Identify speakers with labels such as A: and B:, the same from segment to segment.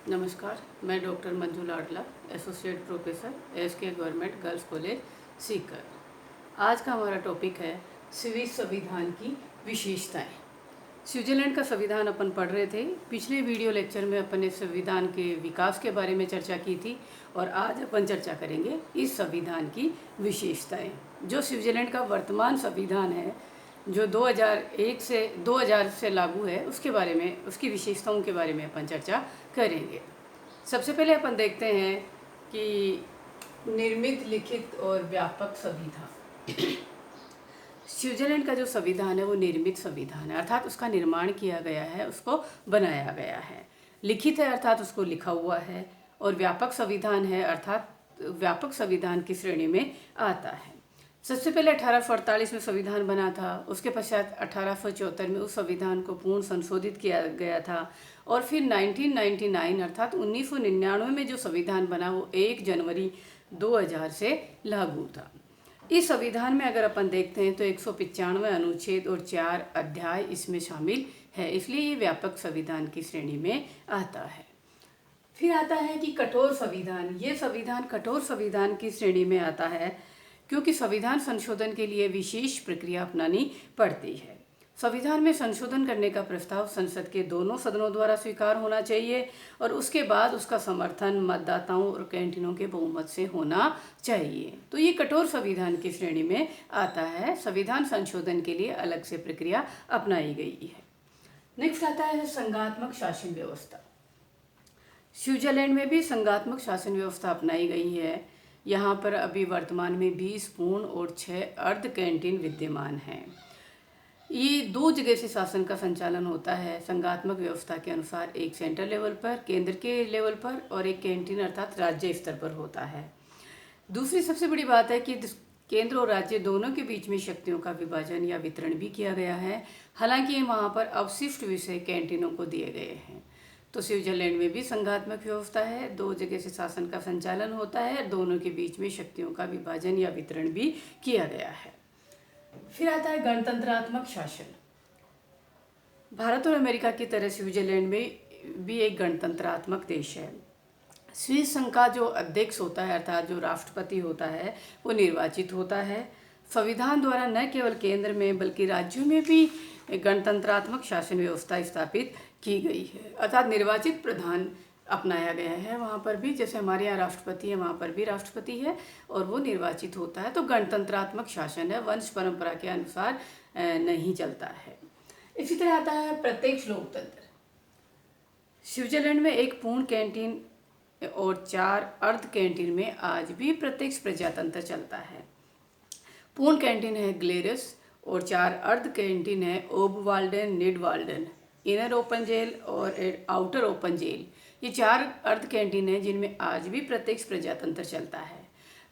A: नमस्कार, मैं doctor Manju Ladla, associate professor SK government girls college Sikar. आज का हमारा टॉपिक है स्विस संविधान की विशेषताएं। स्विट्जरलैंड का संविधान अपन पढ़ रहे थे। पिछले वीडियो लेक्चर में अपन ने संविधान के विकास के बारे में चर्चा की थी और आज अपन चर्चा करेंगे इस संविधान की विशेषताएं। जो स्विट्जरलैंड का वर्तमान संविधान है, जो 2000 से लागू है, उसके बारे में, उसकी विशेषताओं के बारे में अपन चर्चा करेंगे। सबसे पहले अपन देखते हैं कि निर्मित, लिखित और व्यापक संविधान। स्विट्जरलैंड का जो संविधान है वो निर्मित संविधान है, अर्थात उसका निर्माण किया गया है, उसको बनाया गया है। लिखित है अर्थात उसको लिखा हुआ है, और व्यापक संविधान है अर्थात व्यापक संविधान की श्रेणी में आता है। सबसे पहले 1848 में संविधान बना था, उसके पश्चात 1874 में उस संविधान को पूर्ण संशोधित किया गया था, और फिर 1999 अर्थात 1999 में जो संविधान बना वो 1 जनवरी 2000 से लागू था। इस संविधान में अगर अपन देखते हैं तो 195 अनुच्छेद और 4 अध्याय इसमें शामिल है, इसलिए ये व्यापक संविधान की श्रेणी में आता है। फिर आता है कि कठोर संविधान। ये संविधान कठोर संविधान की श्रेणी में आता है क्योंकि संविधान संशोधन के लिए विशेष प्रक्रिया अपनानी पड़ती है। संविधान में संशोधन करने का प्रस्ताव संसद के दोनों सदनों द्वारा स्वीकार होना चाहिए और उसके बाद उसका समर्थन मतदाताओं और कैंटीनों के बहुमत से होना चाहिए। तो ये कठोर संविधान की श्रेणी में आता है। संविधान संशोधन के लिए अलग से प्रक्रिया अपनाई गई है। नेक्स्ट आता है संघात्मक शासन व्यवस्था। स्विट्जरलैंड में भी संघात्मक शासन व्यवस्था अपनाई गई है। यहाँ पर अभी वर्तमान में 20 पूर्ण और 6 अर्ध कैंटीन विद्यमान हैं। ये 2 जगह से शासन का संचालन होता है। संघात्मक व्यवस्था के अनुसार एक सेंट्रल लेवल पर, केंद्र के लेवल पर, और एक कैंटीन अर्थात राज्य स्तर पर होता है। दूसरी सबसे बड़ी बात है कि केंद्र और राज्य दोनों के बीच में शक्तियों का विभाजन या वितरण भी किया गया है। हालांकि वहाँ पर अवशिष्ट विषय कैंटीनों को दिए गए हैं। तो स्विट्जरलैंड में भी संघात्मक व्यवस्था है, 2 जगह से शासन का संचालन होता है, दोनों के बीच में शक्तियों का विभाजन या वितरण भी किया गया है। फिर आता है गणतंत्रात्मक शासन। भारत और अमेरिका की तरह स्विट्जरलैंड में भी एक गणतंत्रात्मक देश है। स्विस संघ का जो अध्यक्ष होता है अर्थात जो राष्ट्रपति होता है वो निर्वाचित होता है। संविधान द्वारा न केवल केंद्र में बल्कि राज्यों में भी गणतंत्रात्मक शासन व्यवस्था स्थापित की गई है, अर्थात निर्वाचित प्रधान अपनाया गया है। वहाँ पर भी जैसे हमारे यहाँ राष्ट्रपति है, वहाँ पर भी राष्ट्रपति है और वो निर्वाचित होता है। तो गणतंत्रात्मक शासन है, वंश परंपरा के अनुसार नहीं चलता है। इसी तरह आता है प्रत्यक्ष लोकतंत्र। स्विट्जरलैंड में एक पूर्ण कैंटीन और 4 अर्ध कैंटीन में आज भी प्रत्यक्ष प्रजातंत्र चलता है। पूर्ण कैंटीन है ग्लेरस और 4 अर्ध कैंटीन है ओबवाल्डन, निडवाल्डन, इनर ओपन जेल और आउटर ओपन जेल। ये 4 अर्ध कैंटीन हैं जिनमें आज भी प्रत्यक्ष प्रजातंत्र चलता है।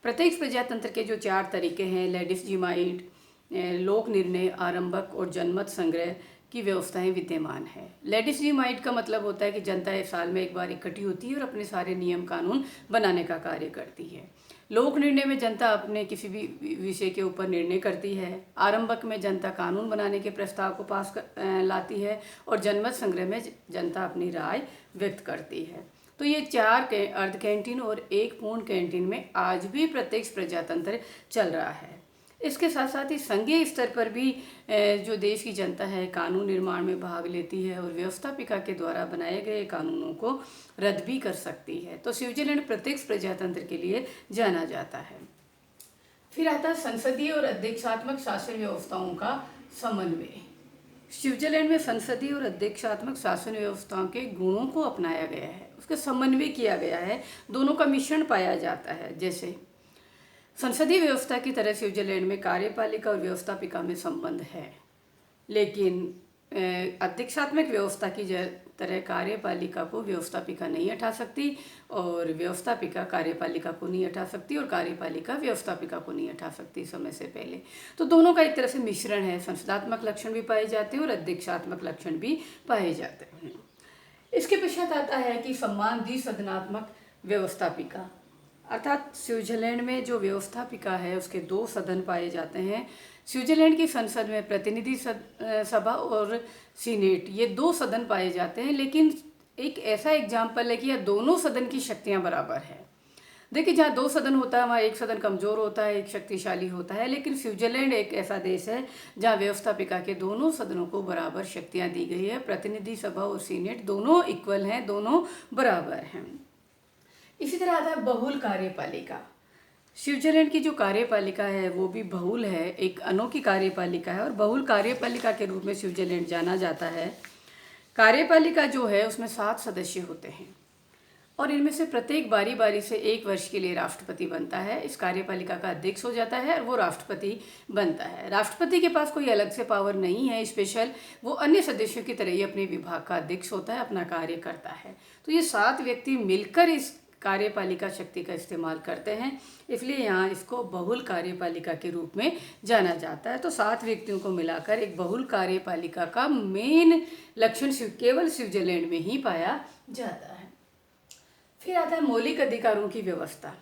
A: प्रत्यक्ष प्रजातंत्र के जो 4 तरीके हैं, लेडिसजीमाइट, लोक निर्णय, आरंभक और जनमत संग्रह की व्यवस्थाएं विद्यमान है। लेडिसजीमाइट का मतलब होता है कि जनता एक साल में एक बार इकट्ठी होती है और अपने सारे नियम कानून बनाने का कार्य करती है। लोक निर्णय में जनता अपने किसी भी विषय के ऊपर निर्णय करती है। आरंभक में जनता कानून बनाने के प्रस्ताव को लाती है और जनमत संग्रह में जनता अपनी राय व्यक्त करती है। तो ये 4 अर्ध कैंटीन और 1 पूर्ण कैंटीन में आज भी प्रत्यक्ष प्रजातंत्र चल रहा है। इसके साथ साथ ही संघीय स्तर पर भी जो देश की जनता है कानून निर्माण में भाग लेती है और व्यवस्थापिका के द्वारा बनाए गए कानूनों को रद्द भी कर सकती है। तो स्विट्जरलैंड प्रत्यक्ष प्रजातंत्र के लिए जाना जाता है। फिर आता है संसदीय और अध्यक्षात्मक शासन व्यवस्थाओं का समन्वय। स्विट्जरलैंड में संसदीय और अध्यक्षात्मक शासन व्यवस्थाओं के गुणों को अपनाया गया है, उसका समन्वय किया गया है, दोनों का मिश्रण पाया जाता है। जैसे संसदीय व्यवस्था की तरह स्विट्जरलैंड में कार्यपालिका और व्यवस्थापिका में संबंध है, लेकिन अध्यक्षात्मक व्यवस्था की तरह कार्यपालिका को व्यवस्थापिका नहीं हटा सकती और व्यवस्थापिका कार्यपालिका को नहीं हटा सकती और कार्यपालिका व्यवस्थापिका को नहीं हटा सकती समय से पहले। तो दोनों का एक तरह से मिश्रण है, संसदात्मक लक्षण भी पाए जाते हैं और अध्यक्षात्मक लक्षण भी पाए जाते हैं। इसके पश्चात आता है कि सम्मान द्विसदनात्मक व्यवस्थापिका, अर्थात स्विट्जरलैंड में जो व्यवस्थापिका है उसके 2 सदन पाए जाते हैं। स्विट्जरलैंड की संसद में प्रतिनिधि सभा और सीनेट, ये 2 सदन पाए जाते हैं, लेकिन एक ऐसा एग्जाम्पल है कि यहाँ दोनों सदन की शक्तियाँ बराबर है। देखिए, जहाँ दो सदन होता है वहाँ एक सदन कमज़ोर होता है, एक शक्तिशाली होता है, लेकिन स्विट्जरलैंड एक ऐसा देश है जहाँ व्यवस्थापिका के दोनों सदनों को बराबर शक्तियाँ दी गई है। प्रतिनिधि सभा और सीनेट दोनों इक्वल हैं, दोनों बराबर हैं। इसी तरह आता है बहुल कार्यपालिका। स्विट्जरलैंड की जो कार्यपालिका है वो भी बहुल है, एक अनोखी कार्यपालिका है और बहुल कार्यपालिका के रूप में स्विट्जरलैंड जाना जाता है। कार्यपालिका जो है उसमें 7 सदस्य होते हैं और इनमें से प्रत्येक बारी बारी से 1 वर्ष के लिए राष्ट्रपति बनता है। इस कार्यपालिका का अध्यक्ष हो जाता है और वो राष्ट्रपति बनता है। राष्ट्रपति के पास कोई अलग से पावर नहीं है स्पेशल, वो अन्य सदस्यों की तरह ही अपने विभाग का अध्यक्ष होता है, अपना कार्य करता है। तो ये 7 व्यक्ति मिलकर इस कार्यपालिका शक्ति का इस्तेमाल करते हैं, इसलिए यहाँ इसको बहुल कार्यपालिका के रूप में जाना जाता है। तो 7 व्यक्तियों को मिलाकर एक बहुल कार्यपालिका का मेन लक्षण केवल स्विट्जरलैंड में ही पाया जाता है। फिर आता है मौलिक अधिकारों की व्यवस्था।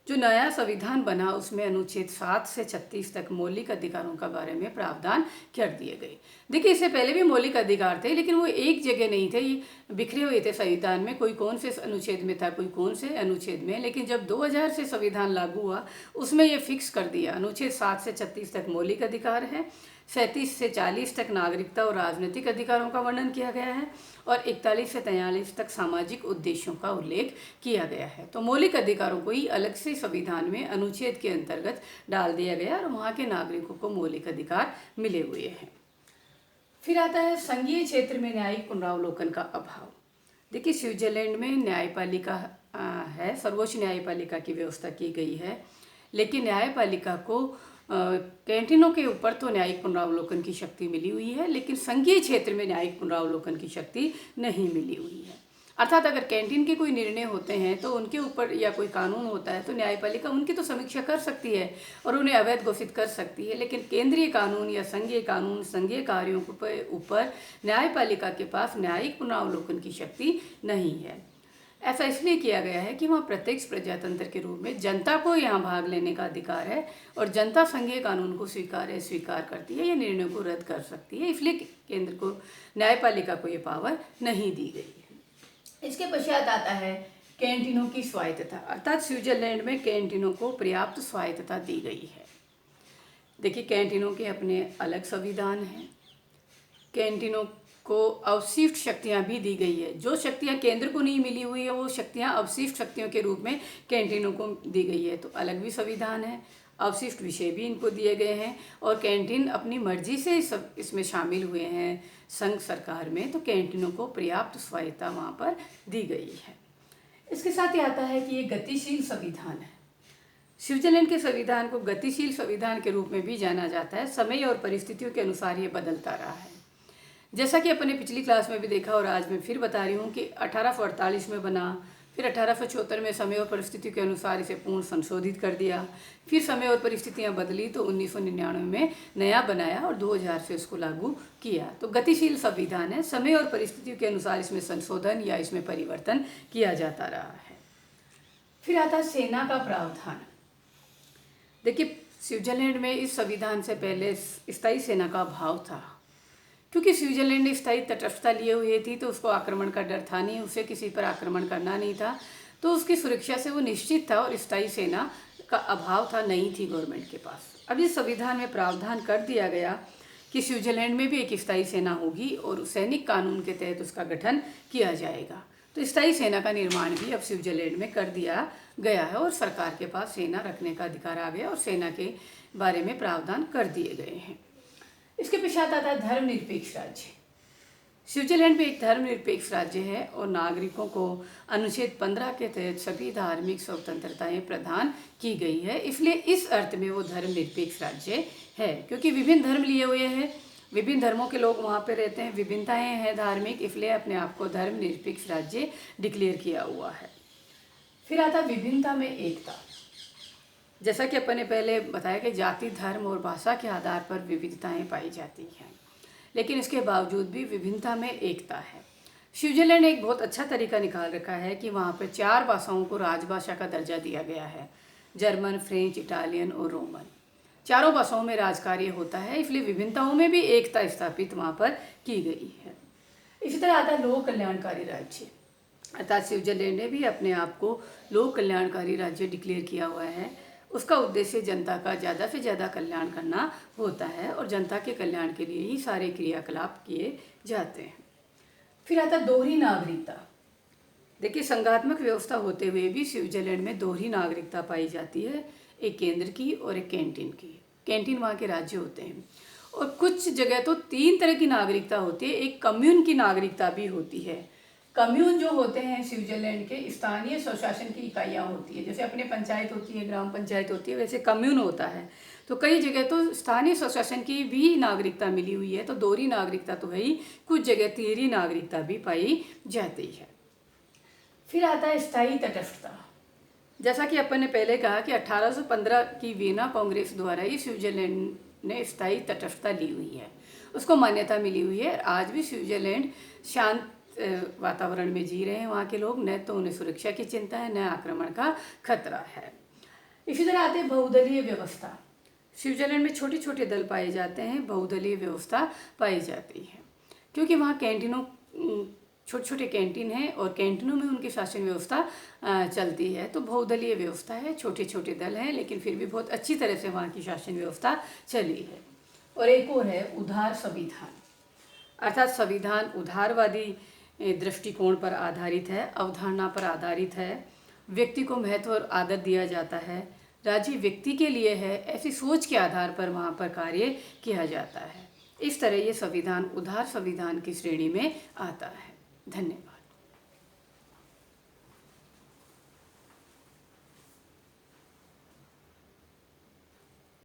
A: जो नया संविधान बना उसमें अनुच्छेद 7 से 36 तक मौलिक अधिकारों का बारे में प्रावधान कर दिए गए। देखिए, इससे पहले भी मौलिक अधिकार थे लेकिन वो एक जगह नहीं थे, ये बिखरे हुए थे संविधान में, कोई कौन से अनुच्छेद में था, कोई कौन से अनुच्छेद में। लेकिन जब 2000 से संविधान लागू हुआ उसमें ये फिक्स कर दिया, अनुच्छेद 7 से 36 तक मौलिक अधिकार है, 37 से 40 तक नागरिकता और राजनीतिक अधिकारों का वर्णन किया गया है और 41 से 43 तक सामाजिक उद्देश्यों का उल्लेख किया गया है। तो मौलिक अधिकारों को ही अलग से संविधान में अनुच्छेद के अंतर्गत डाल दिया गया और वहाँ के नागरिकों को मौलिक अधिकार मिले हुए हैं। फिर आता है संघीय क्षेत्र में न्यायिक पुनरावलोकन का अभाव। देखिए, स्विट्जरलैंड में न्यायपालिका है, सर्वोच्च न्यायपालिका की व्यवस्था की गई है, लेकिन न्यायपालिका को कैंटीनों के ऊपर तो न्यायिक पुनरावलोकन की शक्ति मिली हुई है, लेकिन संघीय क्षेत्र में न्यायिक पुनरावलोकन की शक्ति नहीं मिली हुई है। अर्थात अगर कैंटीन के कोई निर्णय होते हैं तो उनके ऊपर या कोई कानून होता है तो न्यायपालिका उनकी तो समीक्षा कर सकती है और उन्हें अवैध घोषित कर सकती है, लेकिन केंद्रीय कानून या संघीय कानून, संघीय कार्यों के ऊपर न्यायपालिका के पास न्यायिक पुनरावलोकन की शक्ति नहीं है। ऐसा इसलिए किया गया है कि वहाँ प्रत्यक्ष प्रजातंत्र के रूप में जनता को यहाँ भाग लेने का अधिकार है और जनता संघीय कानून को स्वीकार करती है या निर्णयों को रद्द कर सकती है, इसलिए केंद्र को, न्यायपालिका को ये पावर नहीं दी गई है। इसके पश्चात आता है कैंटीनों की स्वायत्तता, अर्थात स्विट्जरलैंड में कैंटीनों को पर्याप्त स्वायत्तता दी गई है। देखिए, कैंटीनों के अपने अलग संविधान हैं, कैंटीनों को अवशिष्ट शक्तियाँ भी दी गई है। जो शक्तियाँ केंद्र को नहीं मिली हुई है वो शक्तियाँ अवशिष्ट शक्तियों के रूप में कैंटीनों को दी गई है, तो अलग भी संविधान है, अवशिष्ट विषय भी इनको दिए गए हैं और कैंटीन अपनी मर्जी से इसमें शामिल हुए हैं संघ सरकार में, तो कैंटीनों को पर्याप्त स्वायत्तता वहाँ पर दी गई है। इसके साथ ही आता है कि ये गतिशील संविधान है। स्विट्जरलैंड के संविधान को गतिशील संविधान के रूप में भी जाना जाता है, समय और परिस्थितियों के अनुसार ये बदलता रहा है। जैसा कि अपने पिछली क्लास में भी देखा और आज मैं फिर बता रही हूँ कि 1848 में बना, फिर 1874 में समय और परिस्थितियों के अनुसार इसे पूर्ण संशोधित कर दिया, फिर समय और परिस्थितियाँ बदली तो 1999 में नया बनाया और 2000 से इसको लागू किया। तो गतिशील संविधान है, समय और परिस्थितियों के अनुसार इसमें संशोधन या इसमें परिवर्तन किया जाता रहा है। फिर आता है सेना का प्रावधान। देखिए, स्विट्जरलैंड में इस संविधान से पहले स्थायी सेना का अभाव था, क्योंकि स्विट्जरलैंड ने स्थायी तटस्थता लिए हुए थी तो उसको आक्रमण का डर था नहीं, उसे किसी पर आक्रमण करना नहीं था, तो उसकी सुरक्षा से वो निश्चित था और स्थायी सेना का अभाव था, नहीं थी गवर्नमेंट के पास। अब इस संविधान में प्रावधान कर दिया गया कि स्विट्जरलैंड में भी एक स्थायी सेना होगी और सैनिक कानून के तहत उसका गठन किया जाएगा। तो स्थायी सेना का निर्माण भी अब स्विट्जरलैंड में कर दिया गया है और सरकार के पास सेना रखने का अधिकार आ गया और सेना के बारे में प्रावधान कर दिए गए हैं। इसके पश्चात आता है धर्मनिरपेक्ष राज्य। स्विट्जरलैंड में एक धर्मनिरपेक्ष राज्य है और नागरिकों को अनुच्छेद 15 के तहत सभी धार्मिक स्वतंत्रताएं प्रदान की गई है, इसलिए इस अर्थ में वो धर्मनिरपेक्ष राज्य है, क्योंकि विभिन्न धर्म लिए हुए हैं, विभिन्न धर्मों के लोग वहाँ पे रहते हैं, विभिन्नताएं हैं धार्मिक, इसलिए अपने आप को धर्मनिरपेक्ष राज्य डिक्लेयर किया हुआ है। फिर आता विभिन्नता में एकता। जैसा कि अपन ने पहले बताया कि जाति, धर्म और भाषा के आधार पर विविधताएं पाई जाती हैं, लेकिन इसके बावजूद भी विभिन्नता में एकता है। स्विट्जरलैंड ने एक बहुत अच्छा तरीका निकाल रखा है कि वहाँ पर 4 भाषाओं को राजभाषा का दर्जा दिया गया है, जर्मन, फ्रेंच, इटालियन और रोमन। चारों भाषाओं में राजकार्य होता है, इसलिए विभिन्नताओं में भी एकता स्थापित वहाँ पर की गई है। इसी तरह आता है लोक कल्याणकारी राज्य, अर्थात स्विट्जरलैंड ने भी अपने आप को लोक कल्याणकारी राज्य डिक्लेयर किया हुआ है। उसका उद्देश्य जनता का ज़्यादा से ज़्यादा कल्याण करना होता है और जनता के कल्याण के लिए ही सारे क्रियाकलाप किए जाते हैं। फिर आता दोहरी नागरिकता। देखिए, संघात्मक व्यवस्था होते हुए भी स्विट्जरलैंड में दोहरी नागरिकता पाई जाती है, एक केंद्र की और एक कैंटीन की। कैंटीन वहाँ के राज्य होते हैं और कुछ जगह तो 3 तरह की नागरिकता होती है। एक कम्यून की नागरिकता भी होती है। कम्यून जो होते हैं स्विट्जरलैंड के स्थानीय स्वशासन की इकाइयाँ होती है, जैसे अपने पंचायत होती है, ग्राम पंचायत होती है, वैसे कम्यून होता है। तो कई जगह तो स्थानीय स्वशासन की भी नागरिकता मिली हुई है, तो दोहरी नागरिकता तो है ही, कुछ जगह तीसरी नागरिकता भी पाई जाती है। फिर आता है स्थायी तटस्थता। जैसा कि अपन ने पहले कहा कि 1815 की वीना कांग्रेस द्वारा ही स्विट्जरलैंड ने स्थायी तटस्थता ली हुई है, उसको मान्यता मिली हुई है। आज भी स्विट्जरलैंड शांत वातावरण में जी रहे हैं वहाँ के लोग, न तो उन्हें सुरक्षा की चिंता है, न आक्रमण का खतरा है। इसी तरह आते हैं बहुदलीय व्यवस्था। स्विट्जरलैंड में छोटे छोटे दल पाए जाते हैं, बहुदलीय व्यवस्था पाई जाती है, क्योंकि वहाँ कैंटीनों छोटे छोटे कैंटीन हैं और कैंटीनों में उनकी शासन व्यवस्था चलती है। तो बहुदलीय व्यवस्था है, छोटे छोटे दल हैं, लेकिन फिर भी बहुत अच्छी तरह से वहाँ की शासन व्यवस्था चली है। और एक और है उदार संविधान, अर्थात संविधान उदारवादी दृष्टिकोण पर आधारित है, अवधारणा पर आधारित है। व्यक्ति को महत्व और आदर दिया जाता है, राज्य व्यक्ति के लिए है, ऐसी सोच के आधार पर वहाँ पर कार्य किया जाता है। इस तरह ये संविधान उदार संविधान की श्रेणी में आता है। धन्यवाद।